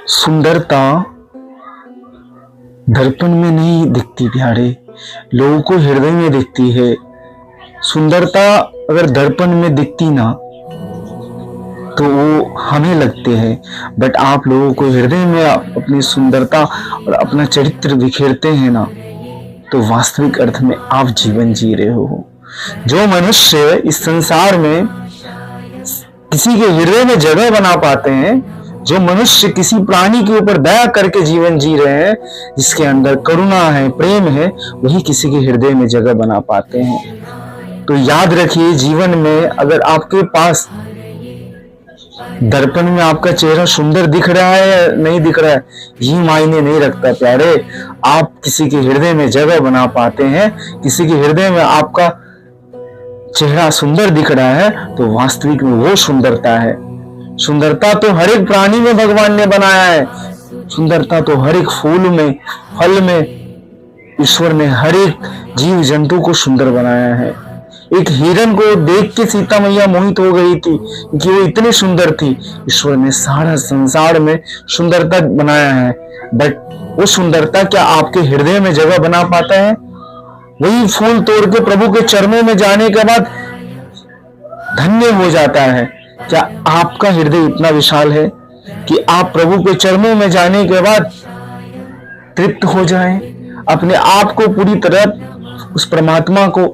सुंदरता दर्पण में नहीं दिखती प्यारे, लोगों को हृदय में दिखती है। सुंदरता अगर दर्पण में दिखती ना तो वो हमें लगते हैं, बट आप लोगों को हृदय में अपनी सुंदरता और अपना चरित्र बिखेरते हैं ना, तो वास्तविक अर्थ में आप जीवन जी रहे हो। जो मनुष्य इस संसार में किसी के हृदय में जगह बना पाते हैं, जो मनुष्य किसी प्राणी के ऊपर दया करके जीवन जी रहे हैं, जिसके अंदर करुणा है, प्रेम है, वही किसी के हृदय में जगह बना पाते हैं। तो याद रखिए, जीवन में अगर आपके पास दर्पण में आपका चेहरा सुंदर दिख रहा है या नहीं दिख रहा है, ये मायने नहीं रखता प्यारे। आप किसी के हृदय में जगह बना पाते हैं, किसी के हृदय में आपका चेहरा सुंदर दिख रहा है, तो वास्तविक में वो सुंदरता है। सुंदरता तो हर एक प्राणी में भगवान ने बनाया है, सुंदरता तो हर एक फूल में, फल में ईश्वर ने हर एक जीव जंतु को सुंदर बनाया है। एक हिरन को देख के सीता मैया मोहित हो गई थी कि वो इतनी सुंदर थी। ईश्वर ने सारा संसार में सुंदरता बनाया है, बट वो सुंदरता क्या आपके हृदय में जगह बना पाता है? वही फूल तोड़ के प्रभु के चरणों में जाने के बाद धन्य हो जाता है। क्या आपका हृदय इतना विशाल है कि आप प्रभु के चरणों में जाने के बाद तृप्त हो जाएं? अपने आप को पूरी तरह उस परमात्मा को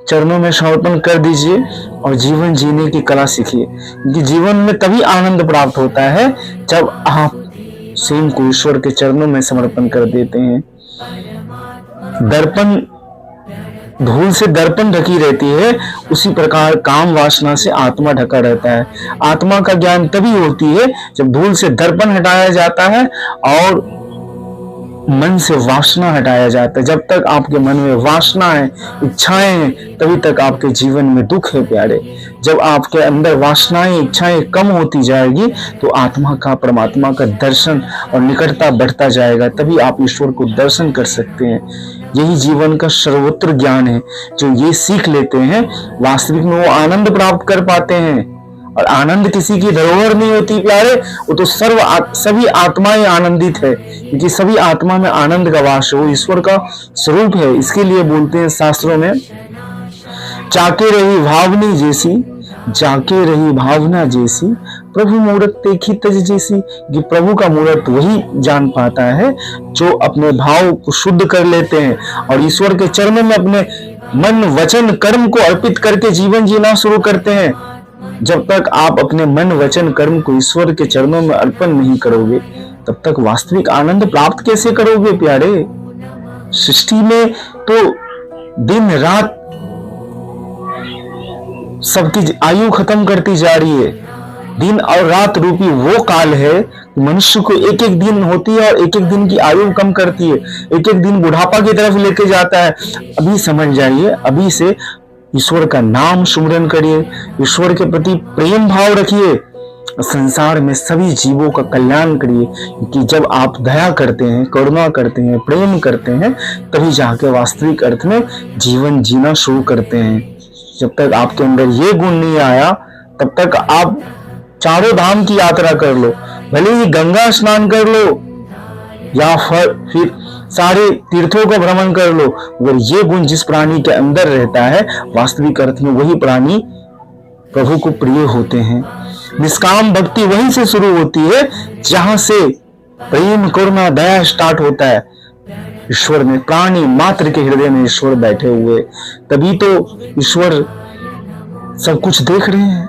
चरणों में समर्पण कर दीजिए और जीवन जीने की कला सीखिए, क्योंकि जीवन में तभी आनंद प्राप्त होता है जब आप स्वयं को ईश्वर के चरणों में समर्पण कर देते हैं। दर्पण धूल से दर्पण ढकी रहती है, उसी प्रकार काम वासना से आत्मा ढका रहता है। आत्मा का ज्ञान तभी होती है जब धूल से दर्पण हटाया जाता है और मन से वासना हटाया जाता है। जब तक आपके मन में वासना है, इच्छाएं हैं, तभी तक आपके जीवन में दुख है प्यारे। जब आपके अंदर वासनाएं, इच्छाएं कम होती जाएगी तो आत्मा का, परमात्मा का दर्शन और निकटता बढ़ता जाएगा, तभी आप ईश्वर को दर्शन कर सकते हैं। यही जीवन का सर्वोत्तर ज्ञान है। जो ये सीख लेते हैं, वास्तविक में वो आनंद प्राप्त कर पाते हैं। और आनंद किसी की धरोहर नहीं होती प्यारे, वो तो सभी आत्माएं आनंदित है, क्योंकि सभी आत्मा में आनंद का वास है, वो ईश्वर का स्वरूप है। इसके लिए बोलते हैं शास्त्रों में, चाके रही भावनी जैसी, जाके रही भावना जैसी, प्रभु मूरत देखी तज जैसी। कि प्रभु का मूरत वही जान पाता है जो अपने भाव को शुद्ध कर लेते हैं और ईश्वर के चरणों में अपने मन, वचन, कर्म को अर्पित करके जीवन जीना शुरू करते हैं। जब तक आप अपने मन, वचन, कर्म को ईश्वर के चरणों में अर्पण नहीं करोगे, तब तक वास्तविक आनंद प्राप्त कैसे करोगे प्यारे? सृष्टि में तो दिन रात सबकी आयु खत्म करती जा रही है। दिन और रात रूपी वो काल है, मनुष्य को एक एक दिन होती है और एक एक दिन की आयु कम करती है, एक एक दिन बुढ़ापा की तरफ लेके जाता है। अभी समझ जाइए, अभी से ईश्वर का नाम सुमरन करिए, ईश्वर के प्रति प्रेम भाव रखिए, संसार में सभी जीवों का कल्याण करिए। क्योंकि जब आप दया करते हैं, करुणा करते हैं, प्रेम करते हैं, तभी जाके वास्तविक अर्थ में जीवन जीना शुरू करते हैं। जब तक आपके अंदर ये गुण नहीं आया, तब तक आप चारों धाम की यात्रा कर लो, भले ही गंगा स्नान कर लो या फिर सारे तीर्थों का भ्रमण कर लो, अगर ये गुण जिस प्राणी के अंदर रहता है, वास्तविक अर्थ में वही प्राणी प्रभु को प्रिय होते हैं। निष्काम भक्ति वहीं से शुरू होती है जहां से प्रेम, करुणा, दया स्टार्ट होता है। ईश्वर में, प्राणी मात्र के हृदय में ईश्वर बैठे हुए, तभी तो ईश्वर सब कुछ देख रहे हैं।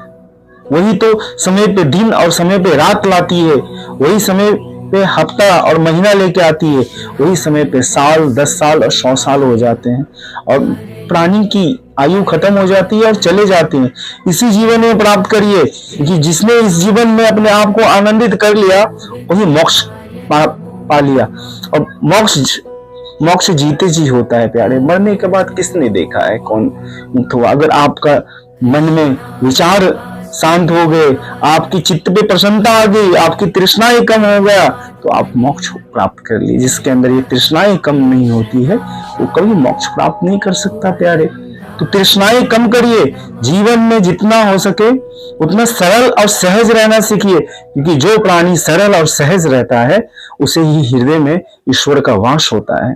वही तो समय पे दिन और समय पे रात लाती है, वही समय पे हफ्ता और महीना लेके आती है, वही समय पे साल, 10 साल और 100 साल हो जाते हैं और प्राणी की आयु खत्म हो जाती है और चले जाते हैं। इसी जीवन में प्राप्त करिए कि जिसने इस जीवन में अपने आप को आनंदित कर लिया, वही मोक्ष पा लिया। और मोक्ष जीते जी होता है प्यारे, मरने के बाद किसने देखा है कौन मुक्त हुआ? अगर आपका मन में विचार शांत हो गए, आपकी चित्त पे प्रसन्नता आ गई, आपकी तृष्णाएं कम हो गया, तो आप मोक्ष प्राप्त कर लीजिए। जिसके अंदर ये तृष्णाएं कम नहीं होती है, वो कभी मोक्ष प्राप्त नहीं कर सकता प्यारे। तो तृष्णाएं कम करिए, जीवन में जितना हो सके उतना सरल और सहज रहना सीखिए, क्योंकि जो प्राणी सरल और सहज रहता है उसे ही हृदय में ईश्वर का वास होता है।